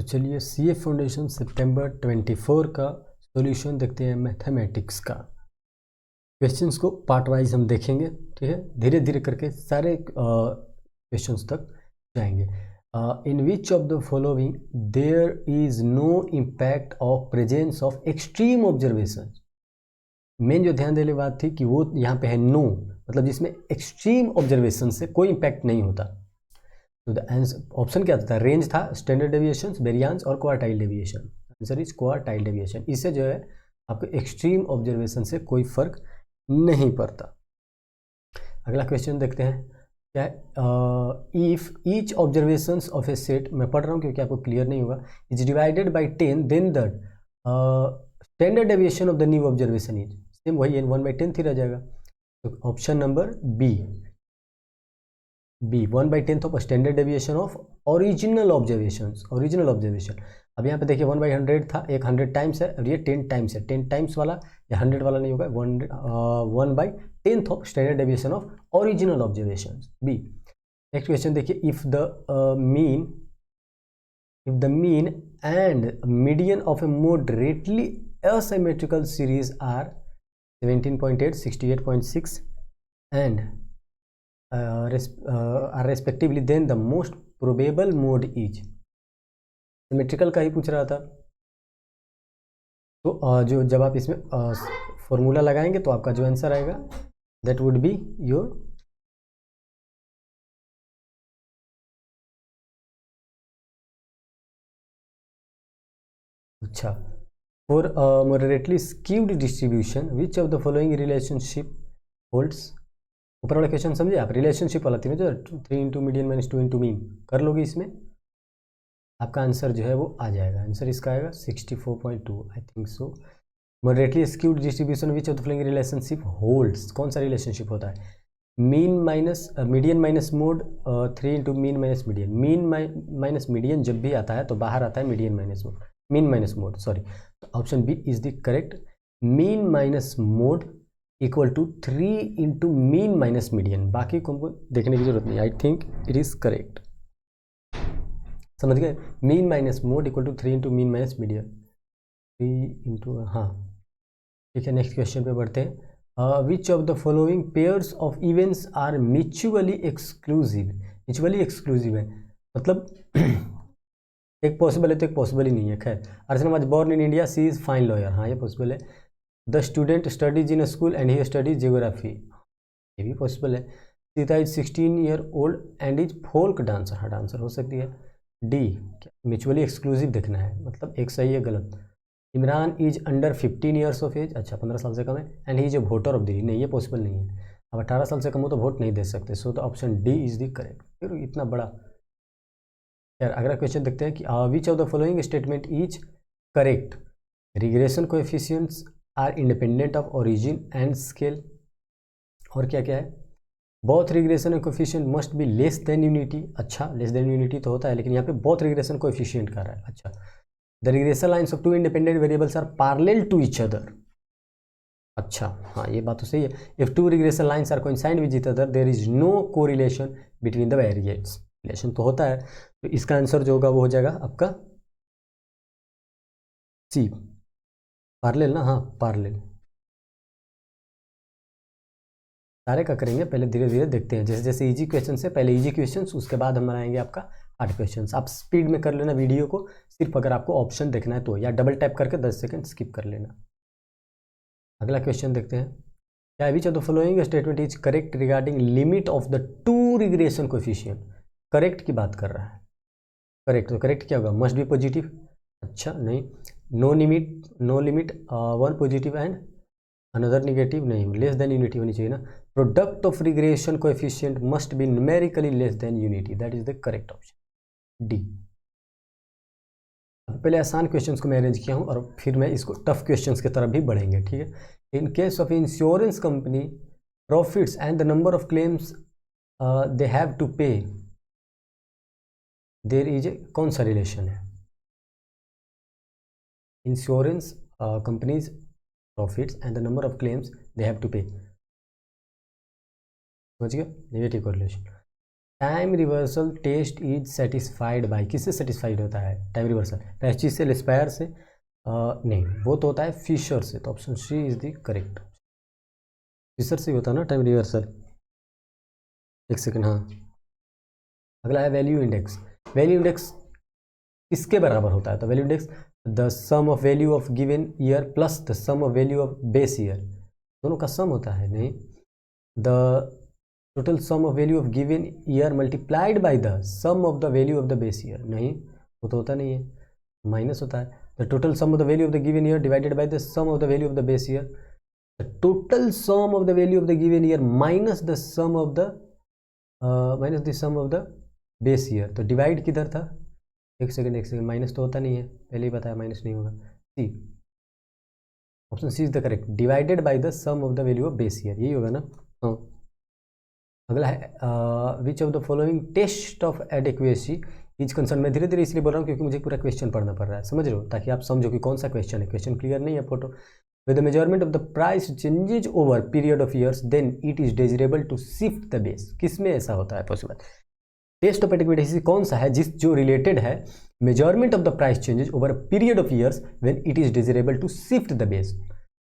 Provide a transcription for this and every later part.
चलिए CA foundation सितंबर 24 का solution देखते हैं मैथमेटिक्स का। क्वेश्चंस को पार्ट वाइज हम देखेंगे, ठीक है, धीरे धीरे करके सारे क्वेश्चंस तक जाएंगे। In which of the following there is no impact of presence of extreme observation. Main जो ध्यान देने बात थी कि वो यहाँ पे है नो, मतलब जिसमें एक्सट्रीम ऑब्जर्वेशन से कोई इम्पैक्ट नहीं होता। तो द आंसर ऑप्शन क्या था? रेंज था, स्टैंडर्ड डेविएशन, वेरिएंस और quartile deviation. Answer is quartile deviation. इससे जो है आपको एक्सट्रीम ऑब्जर्वेशन से कोई फर्क नहीं पड़ता। अगला क्वेश्चन देखते हैं क्या है। If each observation of a set, मैं पढ़ रहा हूँ क्योंकि आपको क्लियर नहीं होगा, is divided by 10 then the standard deviation of the new observation is same, वही है 1/10 ही रह जाएगा। तो option number B 1/10 of standard deviation of original observation. अब यहाँ पे देखिए 1/100 था, एक 100 टाइम्स है और ये 10 टाइम्स है। 10 टाइम्स वाला या 100 वाला नहीं होगा, 1/10 of standard deviation of original observation B. Next question देखिए, if the mean and median of a moderately asymmetrical series are 17.8, 68.6 and are respectively, then the most probable mode is symmetrical का ही पूछ रहा था। तो जो जब आप इसमें फॉर्मूला लगाएंगे तो आपका जो आंसर आएगा दैट वुड बी योर अच्छा for moderately skewed distribution which of the following relationship holds. ऊपर वाला क्वेश्चन समझे आप, रिलेशनशिप वाला थी ना, जो 3 into median minus 2 into mean कर लोगे, इसमें आपका आंसर जो है वो आ जाएगा। आंसर इसका आएगा 64.2 I think so. Moderately skewed distribution which of the following relationship holds, कौन सा रिलेशनशिप होता है? Median minus mode 3 into mean minus median. Mean minus median जब भी आता है तो बाहर आता है मीन माइनस मोड सॉरी। तो option B is the correct. Mean minus mode equal to 3 into mean minus median. बाकी को हमको देखने की जरूरत नहीं, I think it is correct. समझ गए? Mean minus mode equal to 3 into mean minus median, 3 into, हाँ ठीक है। नेक्स्ट क्वेश्चन पे बढ़ते हैं। Which of the following pairs of events are mutually exclusive. Mutually exclusive है मतलब एक पॉसिबल है तो एक पॉसिबल ही नहीं है। खैर, Archana was born in India, she is fine lawyer, हाँ ये पॉसिबल है। The student studies in school and he studies geography, ये भी पॉसिबल है। Sita is 16 year old and is folk dancer, हाँ डांसर हो सकती है। डी म्यूचुअली एक्सक्लूसिव देखना है, मतलब एक सही है गलत। Imran is under 15 years of age, अच्छा 15 साल से कम है। And he is a voter of Delhi, नहीं ये पॉसिबल नहीं है। अब 18 साल से कम हो तो वोट नहीं दे सकते। सो तो option D is the correct. फिर इतना बड़ा। यार अगला क्वेश्चन देखते हैं कि which of the following statement is correct. Regression coefficients are independent of origin and scale. और क्या क्या है? Both regression and coefficient must be less than unity. अच्छा लेस देन यूनिटी तो होता है, लेकिन यहाँ पे बोथ रिग्रेशन कोएफिशिएंट कर रहा है। अच्छा, the regression lines of 2 independent variables are parallel to each other. अच्छा हाँ ये बात तो सही है। If 2 regression lines are coincide with each other there is no correlation between the variates. Relation तो होता है, तो इसका आंसर जो होगा वो हो जाएगा आपका सी, पैरेलल ना, हाँ पैरेलल। सारे का करेंगे, पहले धीरे धीरे देखते हैं। जैसे जैसे इजी क्वेश्चन से पहले इजी क्वेश्चन, उसके बाद हम बनाएंगे आपका हार्ड क्वेश्चन। आप स्पीड में कर लेना वीडियो को, सिर्फ अगर आपको ऑप्शन देखना है तो, या डबल टैप करके 10 सेकंड स्किप कर लेना। अगला क्वेश्चन देखते हैं। क्या विच of the following statement is correct regarding limit of the 2 regression coefficient. Correct की बात कर रहा है। करेक्ट, तो करेक्ट क्या होगा? Must be positive. अच्छा नहीं, no limit 1 positive and another negative, नहीं लेस देन यूनिटी होनी चाहिए ना। Product of regression coefficient must be numerically less than unity, that is the correct option D. अब पहले आसान क्वेश्चंस को मैं अरेंज किया हूँ और फिर मैं इसको टफ क्वेश्चंस की तरफ भी बढ़ेंगे, ठीक है। In case of insurance company profits and the number of claims they have to pay, there is a, कौन सा रिलेशन है? Insurance companies profits and the number of claims they have to pay, समझ गए? Negative correlation. Time reversal test is satisfied by, किससे satisfied होता है time reversal? Patchy से, लिस्पायर से? नहीं, वो तो होता है फिशर से। तो option C is the correct. Fisher से होता है ना टाइम रिवर्सल। एक सेकेंड, हाँ। अगला है वैल्यू इंडेक्स। वैल्यू इंडेक्स किसके बराबर होता है? तो value index the sum of value of given year plus the sum of value of base year, दोनों का सम होता है। नहीं, the total sum of value of given year multiplied by the sum of the value of the base year, नहीं, वो तो होता नहीं है, माइनस होता है। The total sum of the value of the given year divided by the sum of the value of the base year, the total sum of the value of the given year minus the sum of the base year. तो divide किधर था? एक second, minus तो होता नहीं है, पहले ही बताया माइनस नहीं होगा। C, option C is the correct, divided by the sum of the value of base year, यही होगा ना? हाँ। अगला है which of the following test of adequacy is concern. मैं धीरे धीरे इसलिए बोल रहा हूँ क्योंकि मुझे पूरा क्वेश्चन पढ़ना पड़ रहा है, समझ रहे हो, ताकि आप समझो कि कौन सा क्वेश्चन है। क्वेश्चन क्लियर नहीं है photo. With the measurement of the price changes over period of years then it is desirable to shift the base. किसमें ऐसा होता है पॉसिबल? टेस्ट ऑफ एडिक्वेसी कौन सा है? जो रिलेटेड है measurement of the price changes over period of years when it is desirable to shift the base.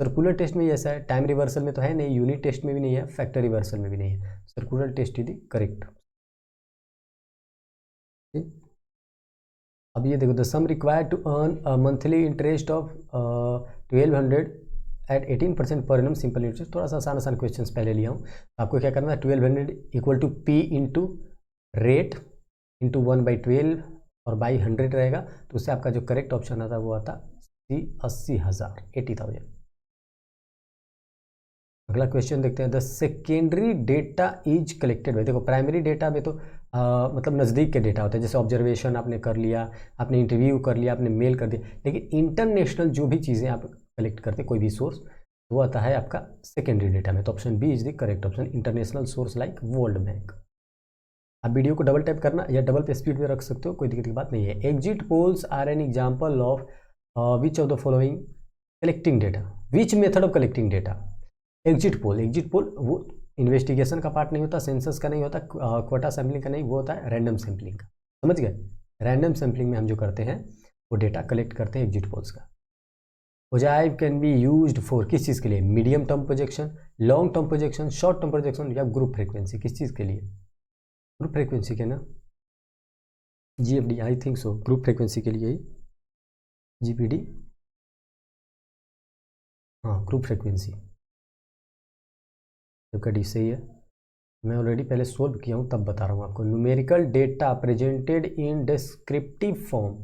Circular test में ही ऐसा है, टाइम रिवर्सल में तो है नहीं, यूनिट टेस्ट में भी नहीं है, फैक्टर रिवर्सल में भी नहीं है। Circular test is correct. अब ये देखो, the sum required to earn a monthly interest of 1200 at 18% per annum simple interest. थोड़ा सा आसान क्वेश्चन पहले लिया हूँ। आपको क्या करना है? 1200 equal to P into rate into 1/12 और बाई 100 रहेगा, तो उससे आपका जो करेक्ट ऑप्शन आता वो आता सी 80,000, 80,000। अगला क्वेश्चन देखते हैं। The secondary data is collected by, देखो प्राइमरी डेटा में तो मतलब नज़दीक के डेटा होते हैं, जैसे ऑब्जर्वेशन आपने कर लिया, आपने इंटरव्यू कर लिया, आपने मेल कर दिया। लेकिन इंटरनेशनल जो भी चीज़ें आप कलेक्ट करते कोई भी सोर्स, वो आता है आपका सेकेंडरी डेटा में। तो option B is the correct option, international source like World Bank. आप वीडियो को डबल टैप करना या डबल पे स्पीड में रख सकते हो, कोई दिक्कत की बात नहीं है। Exit polls are an example of which of the following collecting data, which method of collecting data? Exit poll वो इन्वेस्टिगेशन का पार्ट नहीं होता, सेंसस का नहीं होता, क्वोटा सैम्पलिंग का नहीं, वो होता है रैंडम सैम्पलिंग का। समझ गए? रैंडम सैम्पलिंग में हम जो करते हैं वो डेटा कलेक्ट करते हैं एग्जिट पोल्स का। Ogive can be used for, किस चीज़ के लिए? Medium term projection, long term projection, short term projection या ग्रुप फ्रीक्वेंसी, किस चीज़ के लिए? ग्रुप फ्रीक्वेंसी के ना, GFD आई थिंक सो, ग्रुप फ्रीक्वेंसी के लिए ही, GPD, हाँ ग्रुप फ्रीक्वेंसी। जबकि डी सही है, मैं ऑलरेडी पहले सोल्व किया हूँ तब बता रहा हूँ आपको। Numerical data presented in descriptive form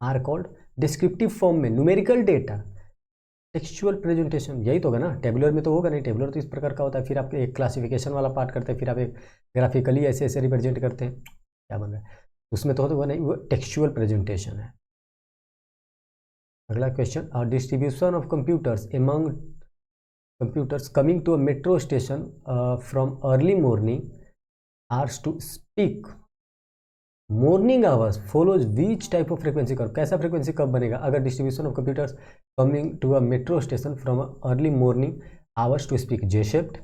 are called, descriptive form में न्यूमेरिकल डेटा, टेक्सचुअल प्रेजेंटेशन यही तो होगा ना। टेबुलर में तो होगा नहीं, टेबुलर तो इस प्रकार का होता है, फिर आप एक क्लासिफिकेशन वाला पार्ट करते हैं, फिर आप एक ग्राफिकली ऐसे ऐसे रिप्रेजेंट करते हैं, क्या बन रहा है उसमें तो होगा नहीं, वो टेक्सचुअल प्रेजेंटेशन है। अगला question, distribution of computers among computers coming to a metro station from early morning hours to peak morning hours follows which type of frequency curve? कैसा frequency curve बनेगा अगर distribution of computers coming to a metro station from early morning hours to peak? J shaped,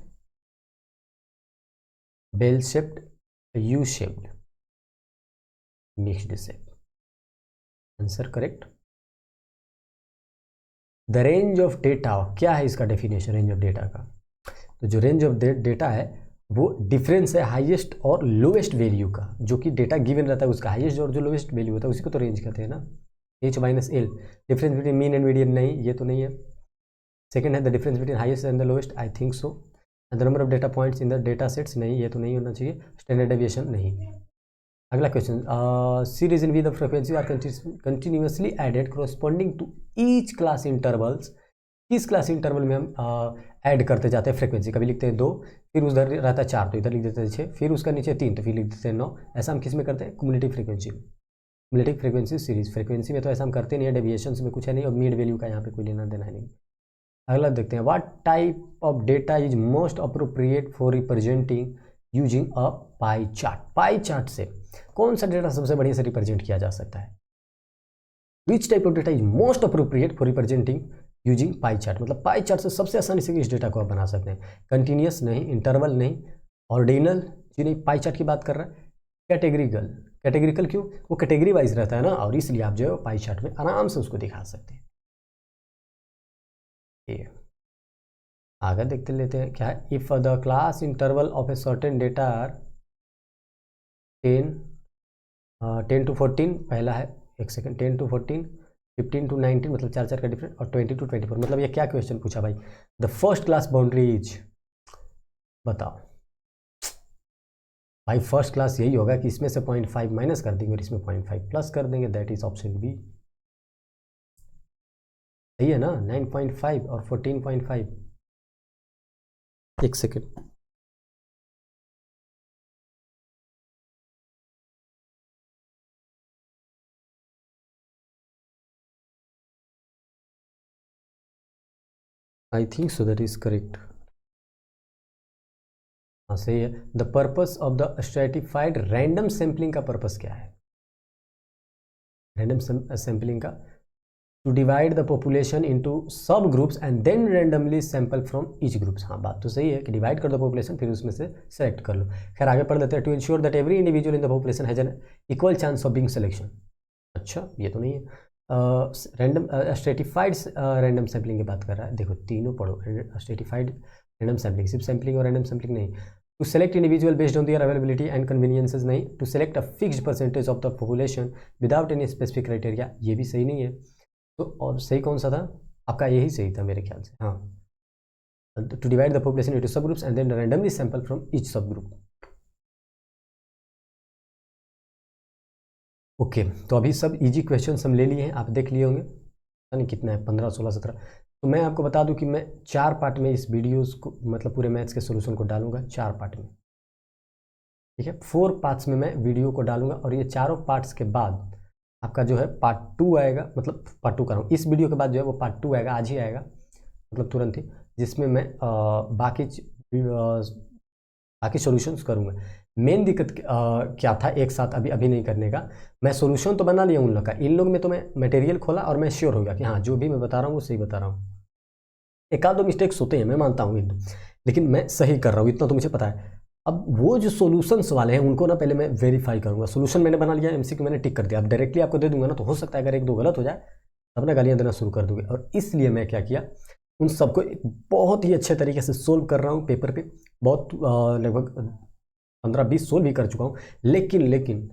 bell shaped, U shaped, mixed shape? Answer correct. The range of data, क्या है इसका definition range of data का? तो जो range of data है वो difference है highest और लोएस्ट वैल्यू का, जो कि डेटा गिवन रहता है उसका हाईएस्ट और जो लोएस्ट वैल्यू होता है उसी को तो रेंज कहते हैं ना। H minus L, difference between mean and median, नहीं ये तो नहीं है। सेकंड है the difference between highest and the lowest, I think so. The number of data points in the data sets, नहीं ये तो नहीं होना चाहिए। स्टैंडर्ड डेविएशन, नहीं। अगला question, series in with frequency are continuously added corresponding to each class intervals. किस class interval में हम ऐड करते जाते हैं फ्रीक्वेंसी? कभी लिखते हैं 2, फिर उधर रहता है 4 तो इधर लिख देते हैं 6, फिर उसका नीचे 3 तो फिर लिख देते हैं 9। ऐसा हम किस में करते हैं? क्युमुलेटिव फ्रीक्वेंसी में। क्युमुलेटिव फ्रीक्वेंसी सीरीज फ्रीक्वेंसी में तो ऐसा हम करते नहीं है, डेविएशंस में कुछ है नहीं और मीड वैल्यू का यहाँ पे कोई लेना देना है नहीं। अगला देखते हैं, what type of data is most appropriate for representing using a pie chart? Pie chart से कौन सा डेटा सबसे बढ़िया से रिप्रेजेंट किया जा सकता है? Which type of data is most appropriate for representing using pie chart? मतलब पाई चार्ट से सबसे आसानी से इस डेटा को आप बना सकते हैं। कंटिन्यूस नहीं, इंटरवल नहीं, ऑर्डिनल जी नहीं, पाई चार्ट की बात कर रहा है। कैटेगरिकल, कैटेगरिकल क्यों? वो कैटेगरी वाइज रहता है ना, और इसलिए आप जो है पाई चार्ट में आराम से उसको दिखा सकते हैं। ये आगे देखते लेते हैं क्या है। If the class interval of a certain data are 10 to 14, पहला है, एक सेकंड, 10 to 14, 15 to 19, मतलब 4 का डिफरेंस, और 20 to 24, मतलब ये क्या क्वेश्चन पूछा भाई? The first class boundary is, बताओ भाई। फर्स्ट क्लास यही होगा कि इसमें से 0.5 माइनस कर देंगे और इसमें 0.5 प्लस कर देंगे, दैट इज ऑप्शन बी। सही है ना? 9.5 और 14.5। एक second, I think so that is correct. हाँ सही है। The purpose of the stratified random sampling का पर्पस क्या है? रैंडम सैम्पलिंग का, to divide the population into sub groups and then randomly sample from each groups. हाँ बात तो सही है कि डिवाइड कर दो पॉपुलेशन, फिर उसमें से सेलेक्ट कर लो। खैर आगे पढ़ लेते हैं। To ensure that every individual in the population has an equal chance of being selection. अच्छा ये तो नहीं है। रैंडम स्ट्रेटिफाइड रैंडम सैम्पलिंग की बात कर रहा है। देखो तीनों पढ़ो, स्ट्रेटिफाइड रैंडम सैम्पलिंग, सिर्फ सैम्पलिंग और रैंडम सैम्पलिंग नहीं। To select individual based on their availability and conveniences नहीं। To select a fixed percentage of the population without any specific criteria, ये भी सही नहीं है। तो और सही कौन सा था आपका? यही सही था मेरे ख्याल से। हाँ, to divide the population into sub groups and then randomly sample from each sub group. Okay, तो अभी सब इजी क्वेश्चन हम ले लिए हैं, आप देख लिए होंगे। पता नहीं कितना है, 15, 16, 17। तो मैं आपको बता दूं कि मैं 4 पार्ट में इस वीडियोस को, मतलब पूरे मैथ्स के सोल्यूशन को डालूंगा 4 पार्ट में। ठीक है, 4 पार्ट्स में मैं वीडियो को डालूंगा, और ये चारों पार्ट्स के बाद आपका जो है पार्ट 2 आएगा, मतलब पार्ट 2 कर रहा हूँ, इस वीडियो के बाद जो है वो पार्ट 2 आएगा, आज ही आएगा, मतलब तुरंत ही, जिसमें मैं बाकी सॉल्यूशंस करूँगा। मेन दिक्कत क्या था एक साथ अभी नहीं करने का, मैं सॉल्यूशन तो बना लिया उन लोग का, इन लोग में तो मैं मटेरियल खोला और मैं श्योर हो गया कि हाँ जो भी मैं बता रहा हूँ वो सही बता रहा हूँ। एक आध दो मिस्टेक्स होते हैं, मैं मानता हूँ, लेकिन मैं सही कर रहा हूँ, इतना तो मुझे पता है। अब वो जो सॉल्यूशंस वाले हैं उनको ना पहले मैं वेरीफाई करूँगा। सॉल्यूशन मैंने बना लिया, एमसीक्यू मैंने टिक कर दिया, अब डायरेक्टली आपको दे दूंगा ना, तो हो सकता है अगर एक दो गलत हो जाए तब ना गालियाँ देना शुरू कर दोगे। और इसलिए मैं क्या किया, उन सबको बहुत ही अच्छे तरीके से सोल्व कर रहा हूँ पेपर पे, बहुत लगभग 15-20 सोल्व भी कर चुका हूँ। लेकिन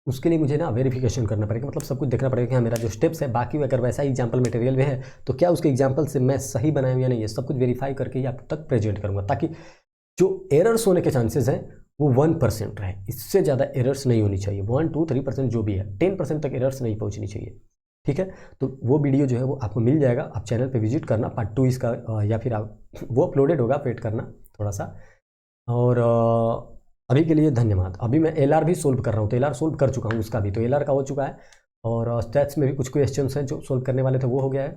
उसके लिए मुझे ना वेरिफिकेशन करना पड़ेगा, मतलब सब कुछ देखना पड़ेगा कि हाँ मेरा जो स्टेप्स है, बाकी अगर वैसा एग्जाम्पल मटेरियल में है तो क्या उसके एग्जाम्पल से मैं सही बनाया हूँ या नहीं, ये सब कुछ वेरीफाई करके ही आप तक प्रेजेंट करूँगा, ताकि जो एरर्स होने के चांसेस हैं वो 1% रहे, इससे ज़्यादा एरर्स नहीं होनी चाहिए। 1, 2, 3% जो भी है, 10% तक एरर्स नहीं पहुँचनी चाहिए। ठीक है, तो वो वीडियो जो है वो आपको मिल जाएगा, आप चैनल पे विजिट करना, पार्ट 2 इसका, या फिर आप वो अपलोडेड होगा, वेट करना थोड़ा सा। और अभी के लिए धन्यवाद। अभी मैं एलआर भी सोल्व कर रहा हूँ, तो एलआर सोल्व कर चुका हूँ, उसका भी तो एलआर का हो चुका है, और स्टैट्स में भी कुछ क्वेश्चंस हैं जो सोल्व करने वाले थे, वो हो गया है,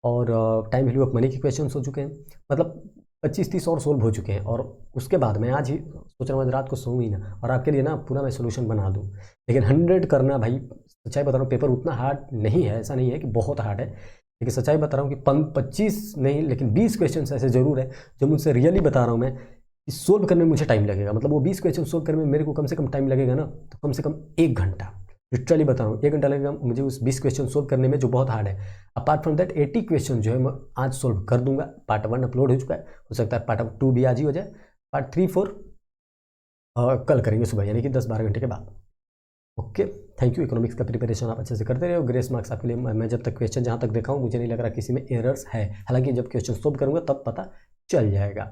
और टाइम वैल्यू ऑफ मनी के क्वेश्चंस हो चुके हैं, मतलब 25-30 और सोल्व हो चुके हैं। और उसके बाद मैं आज ही सोच रहा हूँ आज रात को सोऊं ही ना, और आपके लिए ना पूरा मैं सोल्यूशन बना दूँ। लेकिन 100 करना भाई, सच्चाई बता रहा हूँ, पेपर उतना हार्ड नहीं है, ऐसा नहीं है कि बहुत हार्ड है, लेकिन सच्चाई बता रहा हूँ कि 25 नहीं लेकिन 20 क्वेश्चन ऐसे ज़रूर है जो मुझसे रियली बता रहा हूँ मैं, सोल्व करने में मुझे टाइम लगेगा। मतलब वो 20 क्वेश्चन सोल्व करने में मेरे को कम से कम टाइम लगेगा ना, तो कम से कम 1 घंटा, लिटरली बता रहा हूँ 1 घंटा लगेगा मुझे उस 20 क्वेश्चन सोल्व करने में, जो बहुत हार्ड है। अपार्ट फ्रॉम दैट 80 क्वेश्चन जो है मैं आज सोल्व कर दूंगा। पार्ट 1 अपलोड हो चुका है, हो सकता है पार्ट 2 भी आज ही हो जाए, पार्ट 3, 4 कल करेंगे सुबह, यानी कि 10-12 घंटे के बाद। Okay, thank you. इकोनॉमिक्स का प्रिपरेशन आप अच्छे से करते रहे हो, ग्रेस मार्क्स आपके लिए। मैं जब तक क्वेश्चन जहाँ तक देखा हूँ मुझे नहीं लग रहा किसी में एरर्स है, हालांकि जब क्वेश्चन सोल्व करूँगा तब पता चल जाएगा।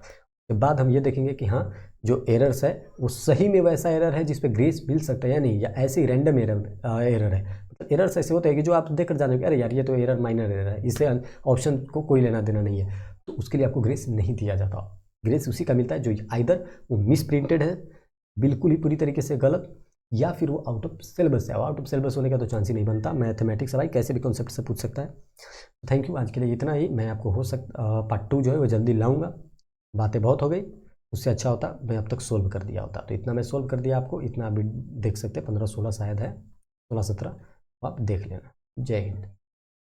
उसके बाद हम ये देखेंगे कि हाँ जो एरर्स है वो सही में वैसा एरर है जिस पे ग्रेस मिल सकता है या नहीं, या ऐसे ही रैंडम एरर है। मतलब एरर्स ऐसे होते हैं कि जो आप देख कर जाने कि अरे यार ये तो एरर माइनर एरर है, इससे ऑप्शन को कोई लेना देना नहीं है, तो उसके लिए आपको ग्रेस नहीं दिया जाता। ग्रेस उसी का मिलता है जो आइदर वो मिस प्रिंटेड है, बिल्कुल ही पूरी तरीके से गलत, या फिर वो आउट ऑफ सिलेबस है। आउट ऑफ सिलेबस होने का तो चांस ही नहीं बनता। मैथमेटिक्स भाई कैसे भी कॉन्सेप्ट से पूछ सकता है। थैंक यू, आज के लिए इतना ही। मैं आपको हो सकता पार्ट 2 जो है वो जल्दी लाऊंगा, बातें बहुत हो गई, उससे अच्छा होता मैं अब तक सोल्व कर दिया होता। तो इतना मैं सोल्व कर दिया आपको, इतना आप भी देख सकते हैं, 15-16 शायद है, 16-17, आप देख लेना। जय हिंद।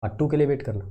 पार्ट 2 के लिए वेट करना।